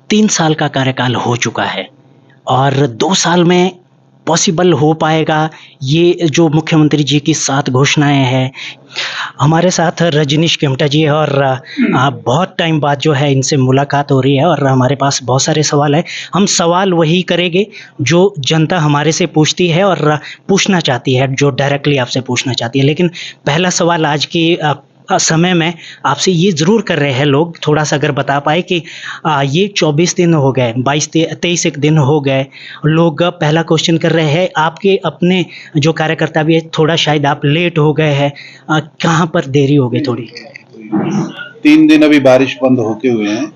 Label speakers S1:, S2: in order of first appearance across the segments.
S1: 3 साल का कार्यकाल हो चुका है और 2 साल में पॉसिबल हो पाएगा ये जो मुख्यमंत्री जी की 7 घोषणाएँ हैं। हमारे साथ रजनीश केमटा जी है और बहुत टाइम बाद जो है इनसे मुलाकात हो रही है और हमारे पास बहुत सारे सवाल हैं। हम सवाल वही करेंगे जो जनता हमारे से पूछती है और पूछना चाहती है, जो डायरेक्टली आपसे पूछना चाहती है। लेकिन पहला सवाल आज की समय में आपसे ये ज़रूर कर रहे हैं लोग, थोड़ा-सा अगर बता पाएँ कि ये 24 दिन हो गए, 23 एक दिन हो गए, लोग पहला क्वेश्चन कर रहे हैं, आपके अपने जो कार्यकर्ता भी है, थोड़ा शायद आप लेट हो गए हैं, कहाँ पर देरी हो गई थोड़ी?
S2: 3 दिन अभी बारिश बंद होके हुए हैं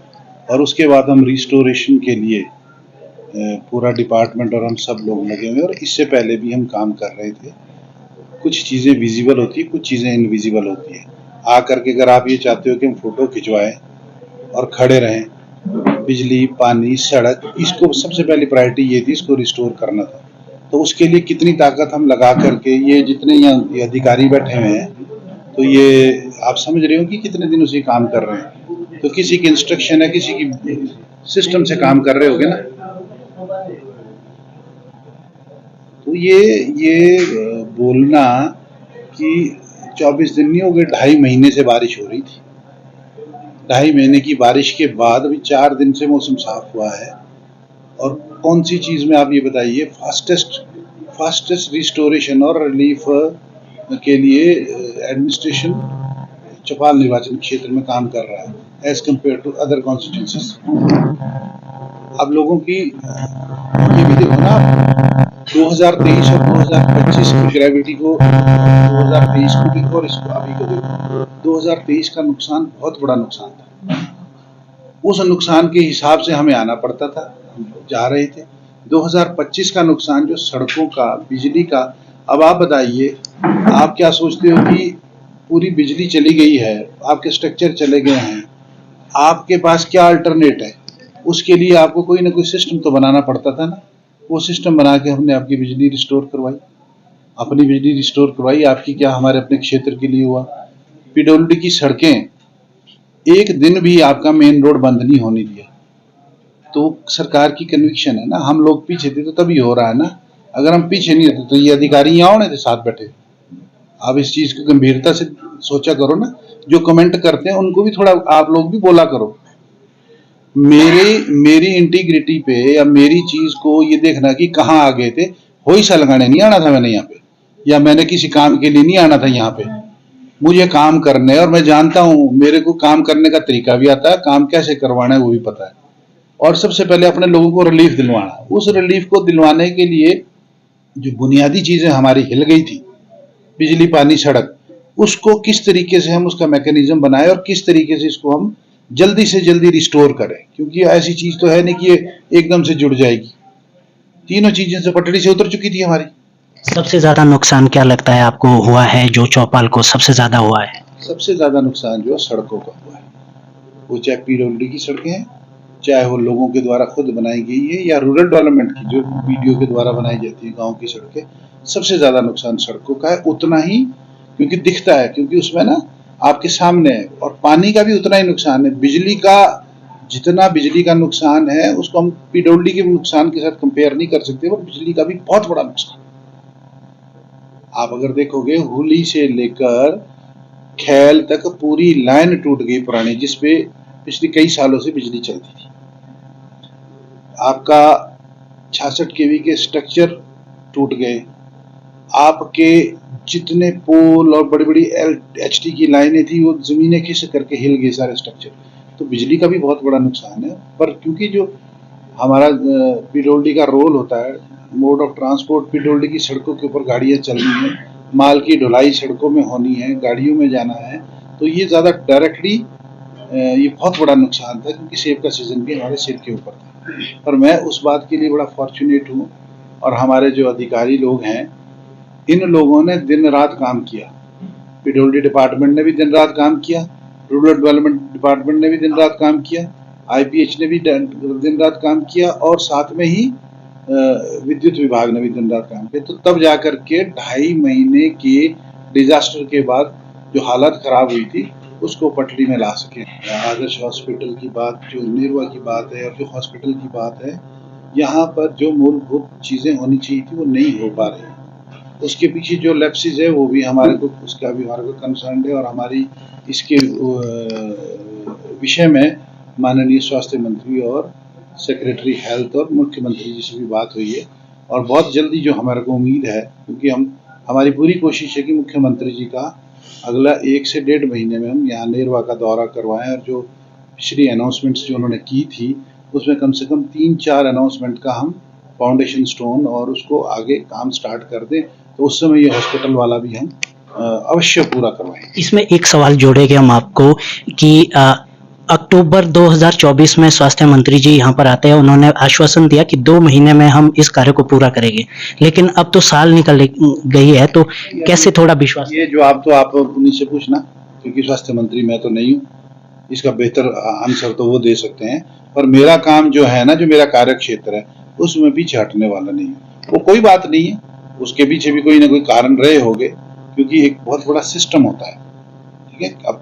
S2: और उसके बाद हम रिस्टोरेशन के लिए पूरा डिपार्टमेंट और हम सब लोग लगे हुए हैं और इससे पहले भी हम काम कर रहे थे। कुछ चीज़ें विजिबल होती है, कुछ चीज़ें इनविजिबल होती है। आकर के अगर आप ये चाहते हो कि हम फोटो खिंचवाएं और खड़े रहें, बिजली, पानी, सड़क, इसको सबसे पहली प्रायोरिटी ये थी, इसको रिस्टोर करना था। तो उसके लिए कितनी ताकत हम लगा करके, ये जितने यहाँ अधिकारी बैठे हुए हैं, तो ये आप समझ रहे हो कि कितने दिन उसी काम कर रहे हैं। तो किसी की इंस्ट्रक्शन है, किसी की सिस्टम से काम कर रहे होगे ना। तो ये बोलना कि 24 दिन नहीं हो गए, 2.5 महीने से बारिश हो रही थी। 2.5 महीने की बारिश के बाद अभी 4 दिन से मौसम साफ हुआ है। और कौन सी चीज़ में आप ये बताइए, फास्टेस्ट रिस्टोरेशन और रिलीफ के लिए एडमिनिस्ट्रेशन चौपाल निर्वाचन क्षेत्र में काम कर रहा है as compare to other constituencies. अब लोगों की ये भी देखो ना, 2023 और 2025 की ग्रेविटी को, 2023 को देखो और इसको अभी को देखो। 2023 का नुकसान बहुत बड़ा नुकसान था, उस नुकसान के हिसाब से हमें आना पड़ता था, हम जा रहे थे। 2025 का नुकसान जो सड़कों का, बिजली का, अब आप बताइए, आप क्या सोचते हो कि पूरी बिजली चली गई है, आपके स्ट्रक्चर चले गए हैं, आपके पास क्या अल्टरनेट है? उसके लिए आपको कोई ना कोई सिस्टम तो बनाना पड़ता था ना। वो सिस्टम बना के हमने आपकी बिजली रिस्टोर करवाई, अपनी बिजली रिस्टोर करवाई। आपकी क्या, हमारे अपने क्षेत्र के लिए हुआ। पीडब्ल्यूडी की सड़कें एक दिन भी आपका मेन रोड बंद नहीं होने दिया। तो सरकार की कन्विक्शन है ना, हम लोग पीछे थे तो तभी हो रहा है ना। अगर हम पीछे नहीं रहते तो ये अधिकारी यहाँ होने थे साथ बैठे। आप इस चीज को गंभीरता से सोचा करो ना, जो कमेंट करते हैं उनको भी थोड़ा आप लोग भी बोला करो। मेरी इंटीग्रिटी पे या मेरी चीज को ये देखना कि कहाँ आ गए थे। हो ही सा लगाने नहीं आना था मैंने यहाँ पे, या मैंने किसी काम के लिए नहीं आना था यहाँ पे। मुझे काम करने, और मैं जानता हूँ, मेरे को काम करने का तरीका भी आता है, काम कैसे करवाना है वो भी पता है। और सबसे पहले अपने लोगों को रिलीफ दिलवाना। उस रिलीफ को दिलवाने के लिए जो बुनियादी चीजें हमारी हिल गई थी, बिजली, पानी, सड़क, उसको किस तरीके से हम उसका मैकेनिज्म बनाए और किस तरीके से इसको हम जल्दी से जल्दी रिस्टोर करें। क्योंकि ऐसी चीज तो है नहीं कि ये एकदम से जुड़ जाएगी। तीनों चीजें से पटड़ी से उतर चुकी थी हमारी।
S1: सबसे ज़्यादा नुकसान क्या लगता है आपको हुआ है, जो चौपाल को सबसे ज़्यादा हुआ है?
S2: सबसे ज्यादा नुकसान जो है सड़कों का हुआ है। वो चाहे पीडब्ल्यूडी की सड़कें हैं, चाहे वो लोगों के द्वारा खुद बनाई गई है, या रूरल डेवलपमेंट की जो बीडीओ के द्वारा बनाई जाती है गाँव की सड़कें। सबसे ज्यादा नुकसान सड़कों का है, उतना ही, क्योंकि दिखता है, क्योंकि उसमें ना आपके सामने है। और पानी का भी उतना ही नुकसान है। बिजली का, जितना बिजली का नुकसान है उसको हम पीडब्ल्यूडी के नुकसान के साथ कंपेयर नहीं कर सकते, पर बिजली का भी बहुत बड़ा नुकसान। आप अगर देखोगे, होली से लेकर खैल तक पूरी लाइन टूट गई पुरानी, जिसपे पिछले कई सालों से बिजली चलती थी। आपका 66 केवी के स्ट्रक्चर टूट गए। आपके जितने पोल और बड़ी बड़ी एचटी की लाइनें थी, वो जमीनें खिसक करके हिल गए सारे स्ट्रक्चर। तो बिजली का भी बहुत बड़ा नुकसान है। पर क्योंकि जो हमारा पीडब्ल्यूडी का रोल होता है, मोड ऑफ ट्रांसपोर्ट, पीडब्ल्यूडी की सड़कों के ऊपर गाड़ियां चलनी है, माल की ढुलाई सड़कों में होनी है, गाड़ियों में जाना है, तो ये ज़्यादा डायरेक्टली ये बहुत बड़ा नुकसान था, क्योंकि सेब का सीजन भी हमारे सिर के ऊपर था। पर मैं उस बात के लिए बड़ा फॉर्चुनेट हूँ, और हमारे जो अधिकारी लोग हैं, इन लोगों ने दिन रात काम किया। पीडब्ल्यूडी डिपार्टमेंट ने भी दिन रात काम किया, रूरल डेवलपमेंट डिपार्टमेंट ने भी दिन रात काम किया, आईपीएच ने भी दिन रात काम किया, और साथ में ही विद्युत विभाग ने भी दिन रात काम किया। तो तब जाकर के 2.5 महीने के डिजास्टर के बाद जो हालत खराब हुई थी, उसको पटरी में ला सकें। आदर्श हॉस्पिटल की बात, जो नेरवा की बात है और जो हॉस्पिटल की बात है, यहाँ पर जो मूलभूत चीज़ें होनी चाहिए थी वो नहीं हो पा रही। उसके पीछे जो लैप्सेस है वो भी हमारे को, उसका भी हमारे को कंसर्न है। और हमारी इसके विषय में माननीय स्वास्थ्य मंत्री और सेक्रेटरी हेल्थ और मुख्यमंत्री जी से भी बात हुई है और बहुत जल्दी जो हमारे को उम्मीद है, क्योंकि हमारी पूरी कोशिश है कि मुख्यमंत्री जी का अगला 1 से 1.5 महीने में हम यहाँ नेरवा का दौरा करवाएं और जो पिछली अनाउंसमेंट्स जो उन्होंने की थी उसमें कम से कम 3-4 अनाउंसमेंट का हम फाउंडेशन स्टोन और उसको आगे काम स्टार्ट कर दें, तो उस समय ये हॉस्पिटल वाला भी हम अवश्य पूरा करवाएंगे।
S1: इसमें एक सवाल जोड़ेंगे हम आपको कि अक्टूबर 2024 में स्वास्थ्य मंत्री जी यहाँ पर आते हैं, उन्होंने आश्वासन दिया कि 2 महीने में हम इस कार्य को पूरा करेंगे, लेकिन अब तो साल निकल गई है, तो कैसे थोड़ा विश्वास?
S2: ये जवाब तो आप उन्हीं से पूछना, क्योंकि स्वास्थ्य मंत्री मैं तो नहीं हूँ, इसका बेहतर आंसर तो वो दे सकते हैं। पर मेरा काम जो है ना, जो मेरा कार्य क्षेत्र है, उसमें पीछे हटने वाला नहीं है। वो कोई बात नहीं है, उसके पीछे भी कोई ना कोई कारण रहे होंगे, क्योंकि एक बहुत बड़ा सिस्टम होता है। ठीक है, अब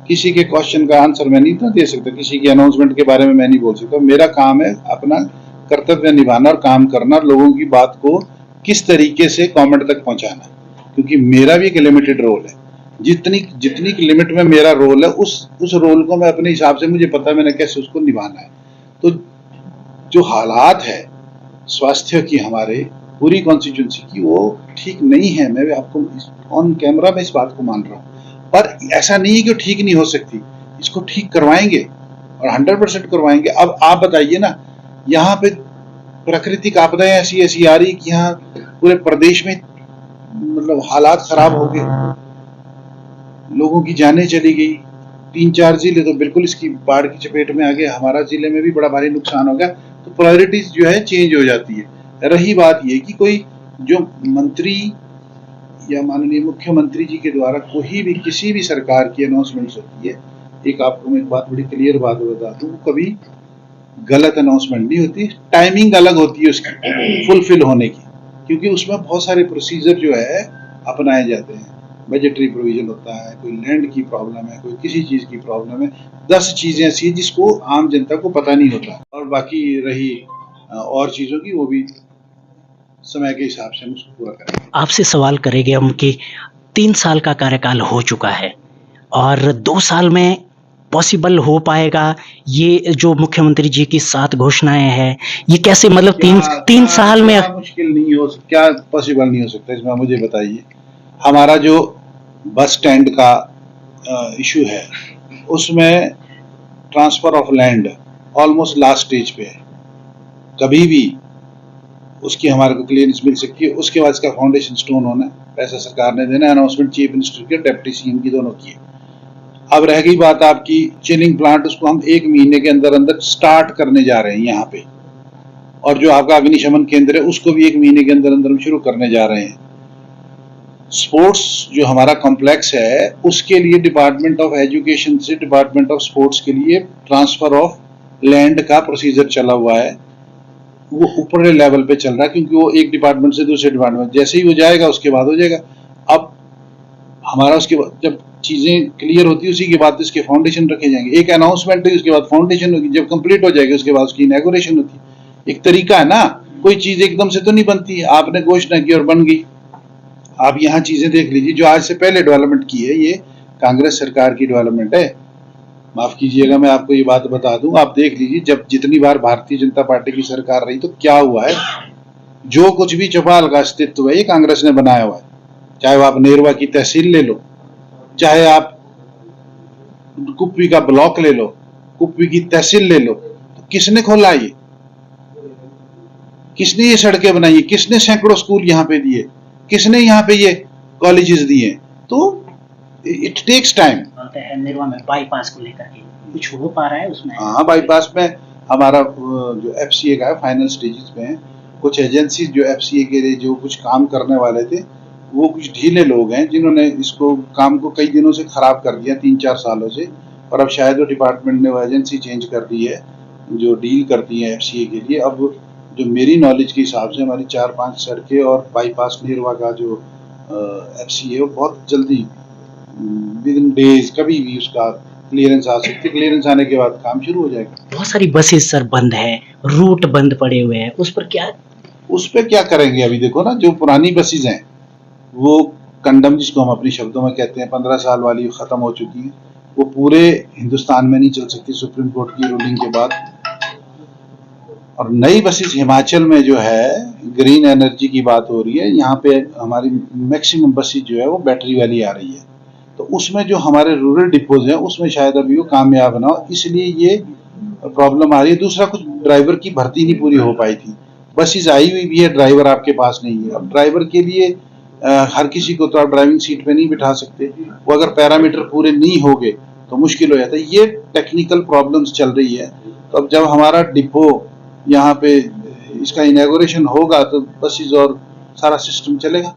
S2: किसी के क्वेश्चन का आंसर मैं नहीं तो दे सकता, किसी की अनाउंसमेंट के बारे में मैं नहीं बोल सकता। मेरा काम है अपना कर्तव्य निभाना और काम करना, लोगों की बात को किस तरीके से गवर्नमेंट तक पहुंचाना, क्योंकि मेरा भी एक लिमिटेड रोल है। जितनी लिमिट में मेरा रोल है, उस रोल को मैं अपने हिसाब से, मुझे पता है मैंने कैसे उसको निभाना है। तो जो हालात है स्वास्थ्य की हमारे पूरी कॉन्स्टिट्यूंसी की, वो ठीक नहीं है। मैं आपको ऑन कैमरा में इस बात को मान रहा हूँ, पर ऐसा नहीं है कि ठीक नहीं हो सकती। इसको ठीक करवाएंगे और 100% करवाएंगे। अब आप बताइए ना, यहाँ पे प्राकृतिक आपदाएं ऐसी आ रही कि यहाँ पूरे प्रदेश में मतलब हालात खराब हो गए, लोगों की जानें चली गई। 3-4 जिले तो बिल्कुल इसकी बाढ़ की चपेट में आ गए, हमारा जिले में भी बड़ा भारी नुकसान हो गया। तो प्रायोरिटीज जो है चेंज हो जाती है। रही बात ये कि कोई जो मंत्री या माननीय मुख्यमंत्री जी के द्वारा कोई भी किसी भी सरकार की अनाउंसमेंट होती है, एक आपको मैं एक बात बड़ी क्लियर बात बता दूं, कभी गलत अनाउंसमेंट नहीं होती। टाइमिंग अलग होती है उसकी फुलफिल होने की, क्योंकि उसमें बहुत सारे प्रोसीजर जो है अपनाए जाते हैं। बजटरी प्रोविजन होता है, कोई लैंड की प्रॉब्लम है, कोई किसी चीज की प्रॉब्लम है, 10 चीजें ऐसी है जिसको आम जनता को पता नहीं होता। और बाकी रही और चीजों की, वो भी समय के हिसाब से हम उसको पूरा करेंगे।
S1: आपसे सवाल करेंगे हम कि 3 साल का कार्यकाल हो चुका है और 2 साल में पॉसिबल हो पाएगा ये जो मुख्यमंत्री जी की 7 घोषणाएं हैं, ये कैसे, मतलब तीन साल में?
S2: मुश्किल नहीं हो, क्या पॉसिबल नहीं हो सकता इसमें, मुझे बताइए। हमारा जो बस स्टैंड का इशू है, उसमें transfer of land almost last stage पे है। कभी भी उसकी हमारे को क्लियरेंस मिल सकती है। उसके बाद इसका फाउंडेशन स्टोन होना है, पैसा सरकार ने देना है। अनाउंसमेंट चीफ मिनिस्टर के, डिप्टी सीएम की, दोनों की है। अब रह गई बात आपकी चिलिंग प्लांट, उसको हम 1 महीने के अंदर अंदर स्टार्ट करने जा रहे हैं यहाँ पे। और जो आपका अग्निशमन केंद्र है, उसको भी 1 महीने के अंदर अंदर हम शुरू करने जा रहे हैं। स्पोर्ट्स जो हमारा कॉम्प्लेक्स है, उसके लिए डिपार्टमेंट ऑफ एजुकेशन से डिपार्टमेंट ऑफ स्पोर्ट्स के लिए ट्रांसफर ऑफ लैंड का प्रोसीजर चला हुआ है। वो ऊपरी लेवल पे चल रहा है, क्योंकि वो एक डिपार्टमेंट से दूसरे डिपार्टमेंट, जैसे ही वो जाएगा उसके बाद हो जाएगा। अब हमारा उसके बाद जब चीजें क्लियर होती है, उसी के बाद इसके फाउंडेशन रखे जाएंगे। एक अनाउंसमेंट है, उसके बाद फाउंडेशन होगी, जब कंप्लीट हो जाएगी उसके बाद उसकी इनॉग्रेशन होती है। एक तरीका है ना, कोई चीज एकदम से तो नहीं बनती। आपने घोषणा की और बन गई। आप यहाँ चीजें देख लीजिए, जो आज से पहले डेवलपमेंट की है, ये कांग्रेस सरकार की डेवलपमेंट है। माफ कीजिएगा, मैं आपको ये बात बता दूं, आप देख लीजिए, जब जितनी बार भारतीय जनता पार्टी की सरकार रही तो क्या हुआ है। जो कुछ भी चौपाल का अस्तित्व है, ये कांग्रेस ने बनाया हुआ है। चाहे आप नेरवा की तहसील ले लो, चाहे आप कुप्पी का ब्लॉक ले लो, कुप्पी की तहसील ले लो, तो किसने खोला ये? किसने ये सड़कें बनाई? किसने सैकड़ों स्कूल यहाँ पे दिए? किसने यहाँ पे ये कॉलेजेस दिए? तो इट टेक्स टाइम।
S1: निर्वा में बाईपास को लेकर के कुछ हो पा रहा है उसमें?
S2: हाँ, बाईपास में हमारा जो एफसीए का है, फाइनल स्टेजेस में है। कुछ एजेंसी जो एफसीए के लिए जो कुछ काम करने वाले थे, वो कुछ ढीले लोग हैं जिन्होंने इसको काम को कई दिनों से खराब कर दिया, 3-4 सालों से। और अब शायद वो डिपार्टमेंट ने वो एजेंसी चेंज कर दी है जो डील करती है एफसीए के लिए। अब जो मेरी नॉलेज के हिसाब से हमारी 4-5 सड़कें और बाईपास नेरवा का जो एफसीए है, वो बहुत जल्दी विद इन डेज कभी भी उसका क्लियरेंस आ सकती है। क्लियरेंस आने के बाद काम शुरू हो जाएगा।
S1: बहुत सारी बसेस सर बंद है, रूट बंद पड़े हुए हैं, उस पर क्या?
S2: उस पे क्या करेंगे? अभी देखो ना, जो पुरानी बसेज हैं वो कंडम, जिसको हम अपने शब्दों में कहते हैं, 15 साल वाली खत्म हो चुकी है। वो पूरे हिंदुस्तान में नहीं चल सकती सुप्रीम कोर्ट की रूलिंग के बाद। और नई बसेस हिमाचल में जो है, ग्रीन एनर्जी की बात हो रही है, यहाँ पे हमारी मैक्सिमम बसेस जो है वो बैटरी वाली आ रही है। तो उसमें जो हमारे रूरल डिपोज हैं उसमें शायद अभी वो कामयाब ना हो, इसलिए ये प्रॉब्लम आ रही है। दूसरा, कुछ ड्राइवर की भर्ती नहीं पूरी हो पाई थी। बसेस आई हुई भी है, ड्राइवर आपके पास नहीं है। अब ड्राइवर के लिए हर किसी को तो आप ड्राइविंग सीट पे नहीं बिठा सकते। वो अगर पैरामीटर पूरे नहीं होंगे तो मुश्किल हो जाता है। ये टेक्निकल प्रॉब्लम्स चल रही है। तो अब जब हमारा डिपो यहाँ पे इसका इनॉग्रेशन होगा तो बसेस और सारा सिस्टम चलेगा।